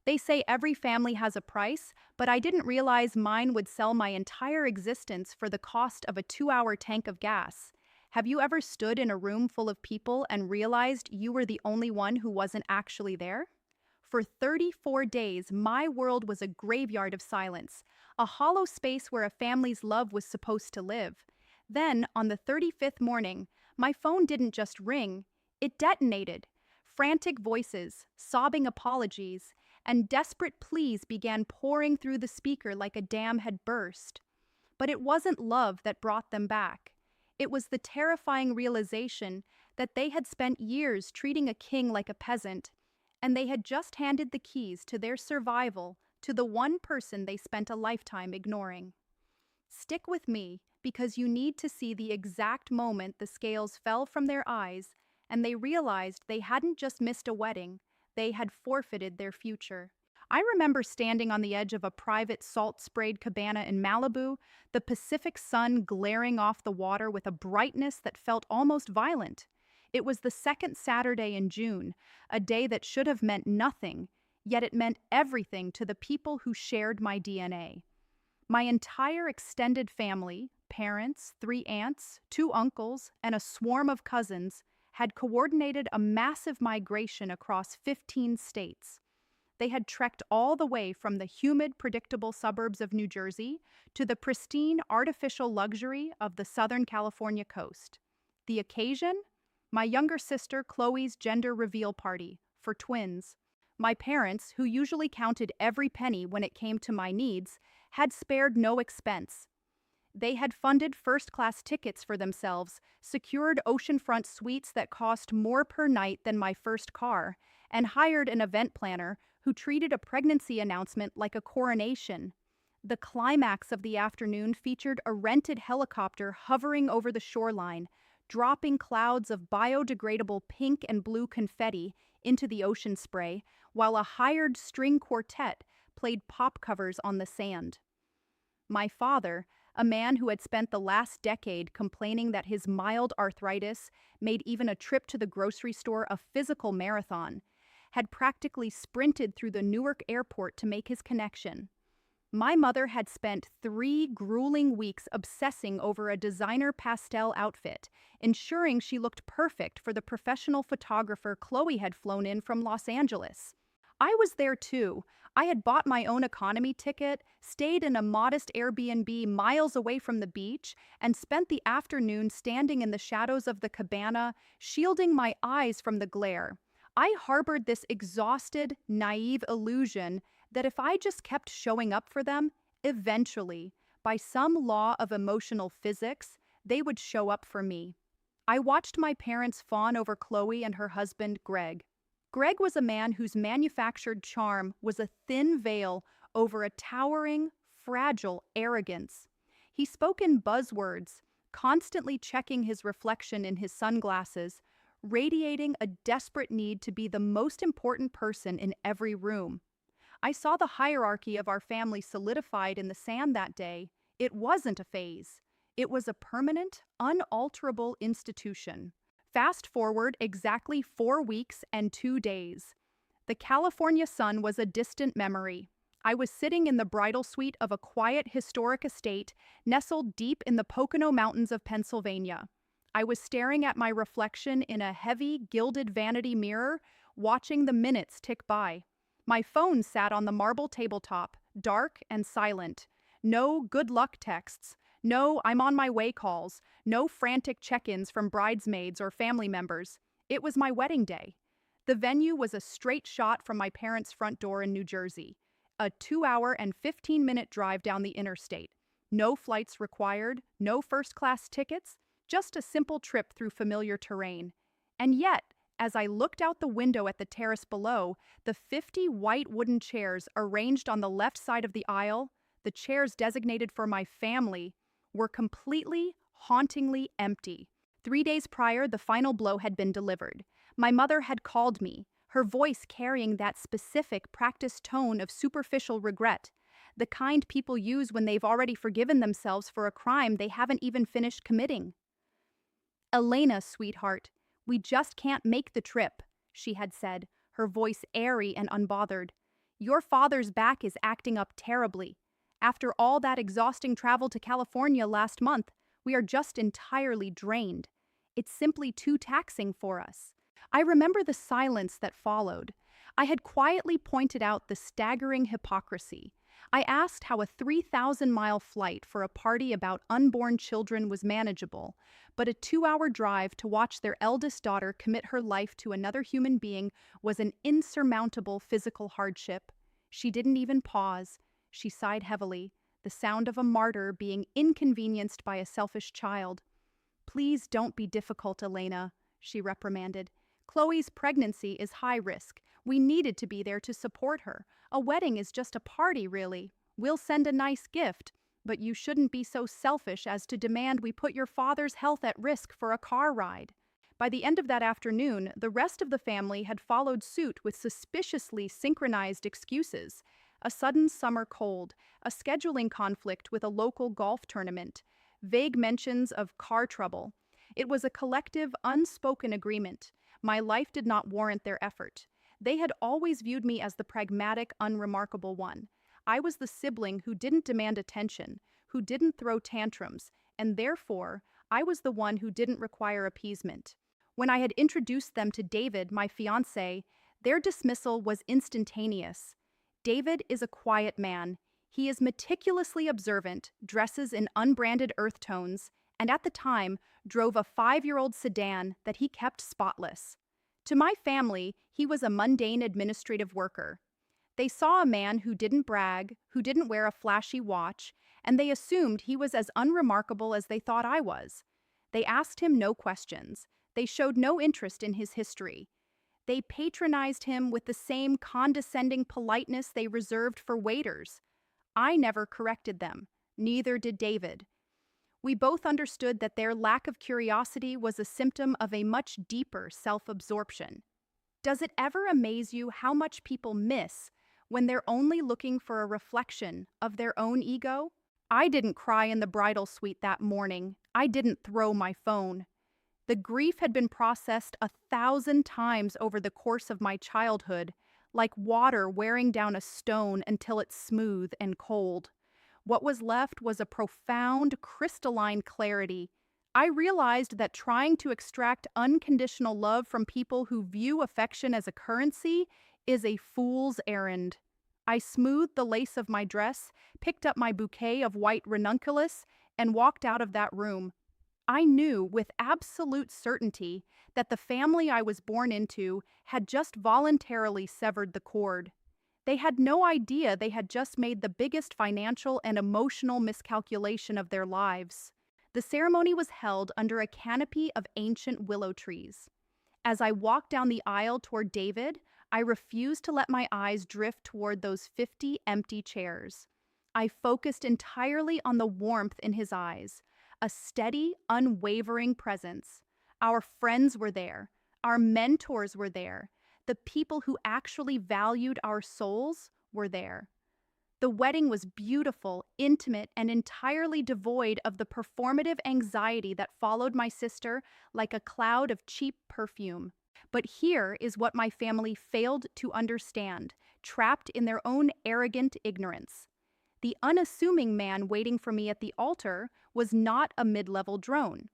They say every family has a price, but I didn't realize mine would sell my entire existence for the cost of a 2-hour tank of gas. Have you ever stood in a room full of people and realized you were the only one who wasn't actually there? For 34 days, my world was a graveyard of silence, a hollow space where a family's love was supposed to live. Then, on the 35th morning, my phone didn't just ring, it detonated. Frantic voices, sobbing apologies, and desperate pleas began pouring through the speaker like a dam had burst. But it wasn't love that brought them back. It was the terrifying realization that they had spent years treating a king like a peasant, and they had just handed the keys to their survival to the one person they spent a lifetime ignoring. Stick with me, because you need to see the exact moment the scales fell from their eyes and they realized they hadn't just missed a wedding, they had forfeited their future. I remember standing on the edge of a private salt-sprayed cabana in Malibu, the Pacific sun glaring off the water with a brightness that felt almost violent. It was the second Saturday in June, a day that should have meant nothing, yet it meant everything to the people who shared my DNA. My entire extended family, parents, 3 aunts, 2 uncles, and a swarm of cousins, had coordinated a massive migration across 15 states. They had trekked all the way from the humid, predictable suburbs of New Jersey to the pristine, artificial luxury of the Southern California coast. The occasion? My younger sister Chloe's gender reveal party, for twins. My parents, who usually counted every penny when it came to my needs, had spared no expense. They had funded first-class tickets for themselves, secured oceanfront suites that cost more per night than my first car, and hired an event planner who treated a pregnancy announcement like a coronation. The climax of the afternoon featured a rented helicopter hovering over the shoreline, dropping clouds of biodegradable pink and blue confetti into the ocean spray, while a hired string quartet played pop covers on the sand. My father, a man who had spent the last decade complaining that his mild arthritis made even a trip to the grocery store a physical marathon, had practically sprinted through the Newark airport to make his connection. My mother had spent 3 grueling weeks obsessing over a designer pastel outfit, ensuring she looked perfect for the professional photographer Chloe had flown in from Los Angeles. I was there too. I had bought my own economy ticket, stayed in a modest Airbnb miles away from the beach, and spent the afternoon standing in the shadows of the cabana, shielding my eyes from the glare. I harbored this exhausted, naive illusion that if I just kept showing up for them, eventually, by some law of emotional physics, they would show up for me. I watched my parents fawn over Chloe and her husband, Greg. Greg was a man whose manufactured charm was a thin veil over a towering, fragile arrogance. He spoke in buzzwords, constantly checking his reflection in his sunglasses, radiating a desperate need to be the most important person in every room. I saw the hierarchy of our family solidified in the sand that day. It wasn't a phase. It was a permanent, unalterable institution. Fast forward exactly 4 weeks and 2 days. The California sun was a distant memory. I was sitting in the bridal suite of a quiet, historic estate nestled deep in the Pocono Mountains of Pennsylvania. I was staring at my reflection in a heavy, gilded vanity mirror, watching the minutes tick by. My phone sat on the marble tabletop, dark and silent. No good luck texts. No I'm on my way calls. No frantic check-ins from bridesmaids or family members. It was my wedding day. The venue was a straight shot from my parents' front door in New Jersey. A 2-hour and 15-minute drive down the interstate. No flights required, no first-class tickets, just a simple trip through familiar terrain. And yet, as I looked out the window at the terrace below, the 50 white wooden chairs arranged on the left side of the aisle, the chairs designated for my family, were completely, hauntingly empty. 3 days prior, the final blow had been delivered. My mother had called me, her voice carrying that specific, practiced tone of superficial regret, the kind people use when they've already forgiven themselves for a crime they haven't even finished committing. "Elena, sweetheart, we just can't make the trip," she had said, her voice airy and unbothered. Your father's back is acting up terribly. After all that exhausting travel to California last month, we are just entirely drained. It's simply too taxing for us. I remember the silence that followed. I had quietly pointed out the staggering hypocrisy. I asked how a 3,000-mile flight for a party about unborn children was manageable, but a 2-hour drive to watch their eldest daughter commit her life to another human being was an insurmountable physical hardship. She didn't even pause. She sighed heavily, the sound of a martyr being inconvenienced by a selfish child. "Please don't be difficult, Elena," she reprimanded. "Chloe's pregnancy is high risk. We needed to be there to support her. A wedding is just a party, really. We'll send a nice gift, but you shouldn't be so selfish as to demand we put your father's health at risk for a car ride." By the end of that afternoon, the rest of the family had followed suit with suspiciously synchronized excuses. A sudden summer cold, a scheduling conflict with a local golf tournament, vague mentions of car trouble. It was a collective, unspoken agreement. My life did not warrant their effort. They had always viewed me as the pragmatic, unremarkable one. I was the sibling who didn't demand attention, who didn't throw tantrums, and therefore, I was the one who didn't require appeasement. When I had introduced them to David, my fiancé, their dismissal was instantaneous. David is a quiet man. He is meticulously observant, dresses in unbranded earth tones, and at the time drove a 5-year-old sedan that he kept spotless. To my family, he was a mundane administrative worker. They saw a man who didn't brag, who didn't wear a flashy watch, and they assumed he was as unremarkable as they thought I was. They asked him no questions. They showed no interest in his history. They patronized him with the same condescending politeness they reserved for waiters. I never corrected them. Neither did David. We both understood that their lack of curiosity was a symptom of a much deeper self-absorption. Does it ever amaze you how much people miss when they're only looking for a reflection of their own ego? I didn't cry in the bridal suite that morning. I didn't throw my phone. The grief had been processed 1,000 times over the course of my childhood, like water wearing down a stone until it's smooth and cold. What was left was a profound, crystalline clarity. I realized that trying to extract unconditional love from people who view affection as a currency is a fool's errand. I smoothed the lace of my dress, picked up my bouquet of white ranunculus, and walked out of that room. I knew with absolute certainty that the family I was born into had just voluntarily severed the cord. They had no idea they had just made the biggest financial and emotional miscalculation of their lives. The ceremony was held under a canopy of ancient willow trees. As I walked down the aisle toward David, I refused to let my eyes drift toward those 50 empty chairs. I focused entirely on the warmth in his eyes, a steady, unwavering presence. Our friends were there. Our mentors were there. The people who actually valued our souls were there. The wedding was beautiful, intimate, and entirely devoid of the performative anxiety that followed my sister like a cloud of cheap perfume. But here is what my family failed to understand, trapped in their own arrogant ignorance. The unassuming man waiting for me at the altar was not a mid-level drone.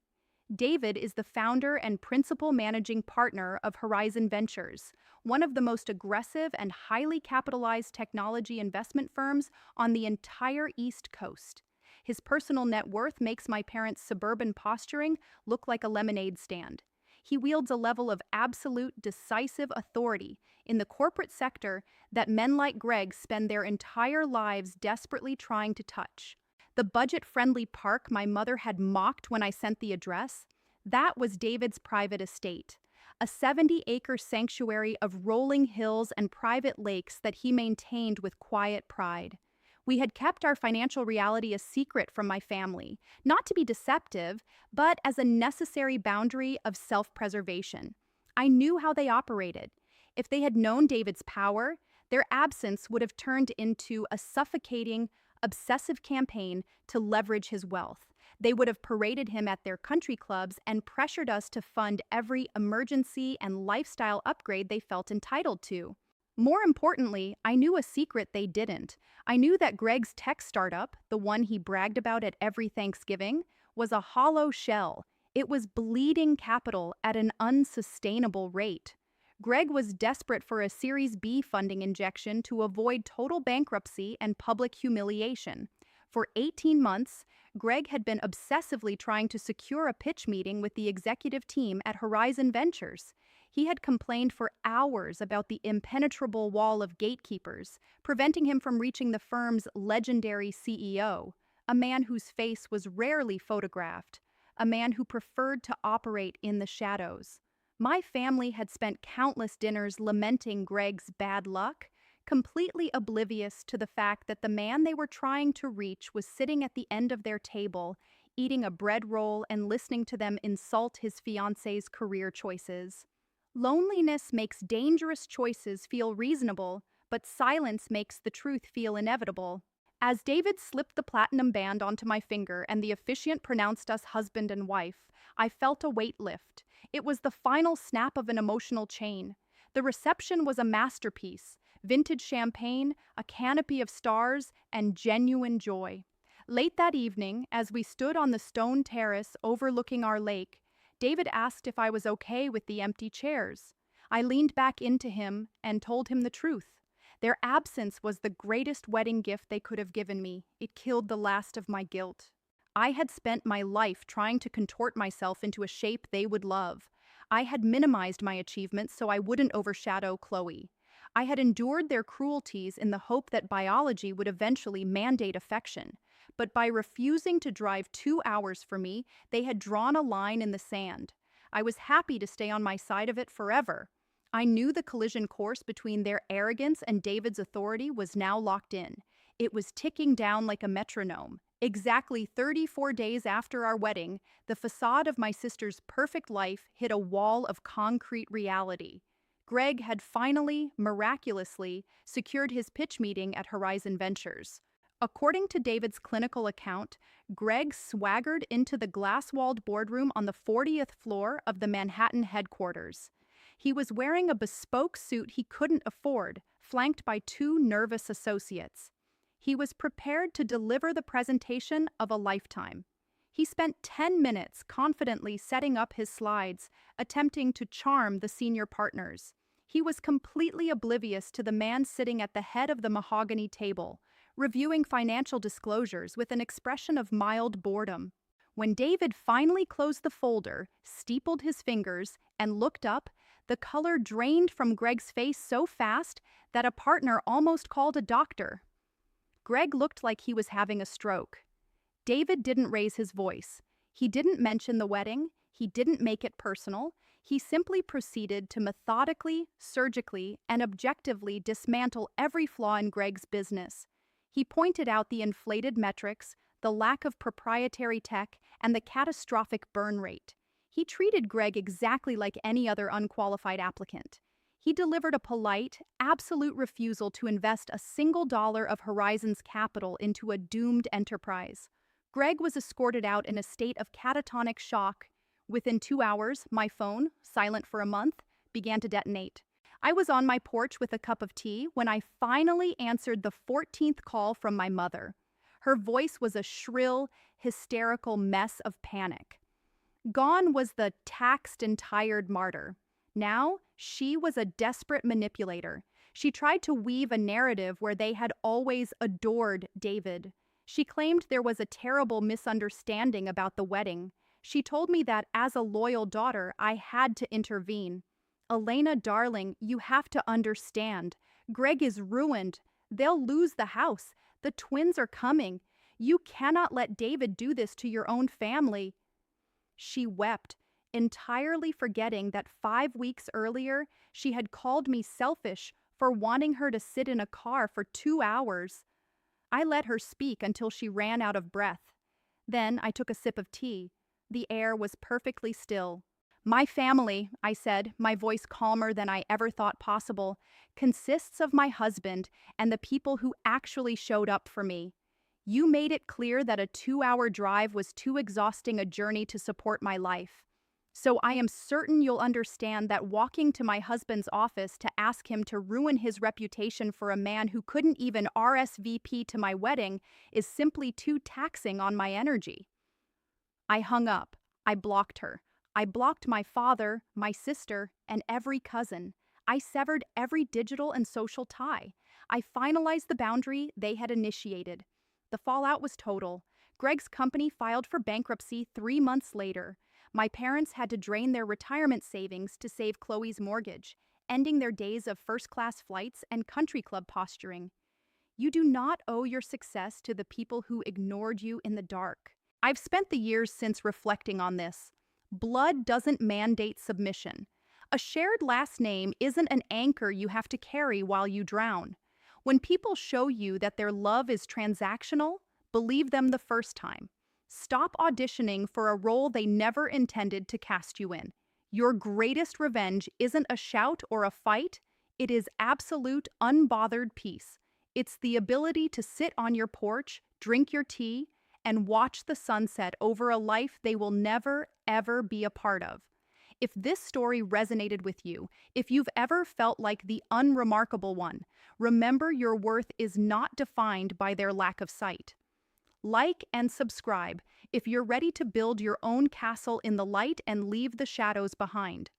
David is the founder and principal managing partner of Horizon Ventures, one of the most aggressive and highly capitalized technology investment firms on the entire East Coast. His personal net worth makes my parents' suburban posturing look like a lemonade stand. He wields a level of absolute, decisive authority in the corporate sector that men like Greg spend their entire lives desperately trying to touch. The budget-friendly park my mother had mocked when I sent the address, that was David's private estate, a 70-acre sanctuary of rolling hills and private lakes that he maintained with quiet pride. We had kept our financial reality a secret from my family, not to be deceptive, but as a necessary boundary of self-preservation. I knew how they operated. If they had known David's power, their absence would have turned into a suffocating, obsessive campaign to leverage his wealth. They would have paraded him at their country clubs and pressured us to fund every emergency and lifestyle upgrade they felt entitled to. More importantly, I knew a secret they didn't. I knew that Greg's tech startup, the one he bragged about at every Thanksgiving, was a hollow shell. It was bleeding capital at an unsustainable rate. Greg was desperate for a Series B funding injection to avoid total bankruptcy and public humiliation. For 18 months, Greg had been obsessively trying to secure a pitch meeting with the executive team at Horizon Ventures. He had complained for hours about the impenetrable wall of gatekeepers, preventing him from reaching the firm's legendary CEO, a man whose face was rarely photographed, a man who preferred to operate in the shadows. My family had spent countless dinners lamenting Greg's bad luck, completely oblivious to the fact that the man they were trying to reach was sitting at the end of their table, eating a bread roll and listening to them insult his fiance's career choices. Loneliness makes dangerous choices feel reasonable, but silence makes the truth feel inevitable. As David slipped the platinum band onto my finger and the officiant pronounced us husband and wife, I felt a weight lift. It was the final snap of an emotional chain. The reception was a masterpiece: vintage champagne, a canopy of stars, and genuine joy. Late that evening, as we stood on the stone terrace overlooking our lake, David asked if I was okay with the empty chairs. I leaned back into him and told him the truth. Their absence was the greatest wedding gift they could have given me. It killed the last of my guilt. I had spent my life trying to contort myself into a shape they would love. I had minimized my achievements so I wouldn't overshadow Chloe. I had endured their cruelties in the hope that biology would eventually mandate affection. But by refusing to drive 2 hours for me, they had drawn a line in the sand. I was happy to stay on my side of it forever. I knew the collision course between their arrogance and David's authority was now locked in. It was ticking down like a metronome. Exactly 34 days after our wedding, the facade of my sister's perfect life hit a wall of concrete reality. Greg had finally, miraculously, secured his pitch meeting at Horizon Ventures. According to David's clinical account, Greg swaggered into the glass-walled boardroom on the 40th floor of the Manhattan headquarters. He was wearing a bespoke suit he couldn't afford, flanked by two nervous associates. He was prepared to deliver the presentation of a lifetime. He spent 10 minutes confidently setting up his slides, attempting to charm the senior partners. He was completely oblivious to the man sitting at the head of the mahogany table, reviewing financial disclosures with an expression of mild boredom. When David finally closed the folder, steepled his fingers, and looked up, the color drained from Greg's face so fast that a partner almost called a doctor. Greg looked like he was having a stroke. David didn't raise his voice. He didn't mention the wedding. He didn't make it personal. He simply proceeded to methodically, surgically, and objectively dismantle every flaw in Greg's business. He pointed out the inflated metrics, the lack of proprietary tech, and the catastrophic burn rate. He treated Greg exactly like any other unqualified applicant. He delivered a polite, absolute refusal to invest a single dollar of Horizon's capital into a doomed enterprise. Greg was escorted out in a state of catatonic shock. Within 2 hours, my phone, silent for a month, began to detonate. I was on my porch with a cup of tea when I finally answered the 14th call from my mother. Her voice was a shrill, hysterical mess of panic. Gone was the taxed and tired martyr. Now, she was a desperate manipulator. She tried to weave a narrative where they had always adored David. She claimed there was a terrible misunderstanding about the wedding. She told me that as a loyal daughter, I had to intervene. Elena, darling, you have to understand. Greg is ruined. They'll lose the house. The twins are coming. You cannot let David do this to your own family. She wept, entirely forgetting that 5 weeks earlier she had called me selfish for wanting her to sit in a car for 2 hours. I let her speak until she ran out of breath. Then I took a sip of tea. The air was perfectly still. My family, I said, my voice calmer than I ever thought possible, consists of my husband and the people who actually showed up for me. You made it clear that a 2-hour drive was too exhausting a journey to support my life. So I am certain you'll understand that walking to my husband's office to ask him to ruin his reputation for a man who couldn't even RSVP to my wedding is simply too taxing on my energy. I hung up. I blocked her. I blocked my father, my sister, and every cousin. I severed every digital and social tie. I finalized the boundary they had initiated. The fallout was total. Greg's company filed for bankruptcy 3 months later. My parents had to drain their retirement savings to save Chloe's mortgage, ending their days of first class flights and country club posturing. You do not owe your success to the people who ignored you in the dark. I've spent the years since reflecting on this. Blood doesn't mandate submission. A shared last name isn't an anchor you have to carry while you drown. When people show you that their love is transactional, believe them the first time. Stop auditioning for a role they never intended to cast you in. Your greatest revenge isn't a shout or a fight, it is absolute, unbothered peace. It's the ability to sit on your porch, drink your tea, and watch the sunset over a life they will never, ever be a part of. If this story resonated with you, if you've ever felt like the unremarkable one, remember your worth is not defined by their lack of sight. Like and subscribe if you're ready to build your own castle in the light and leave the shadows behind.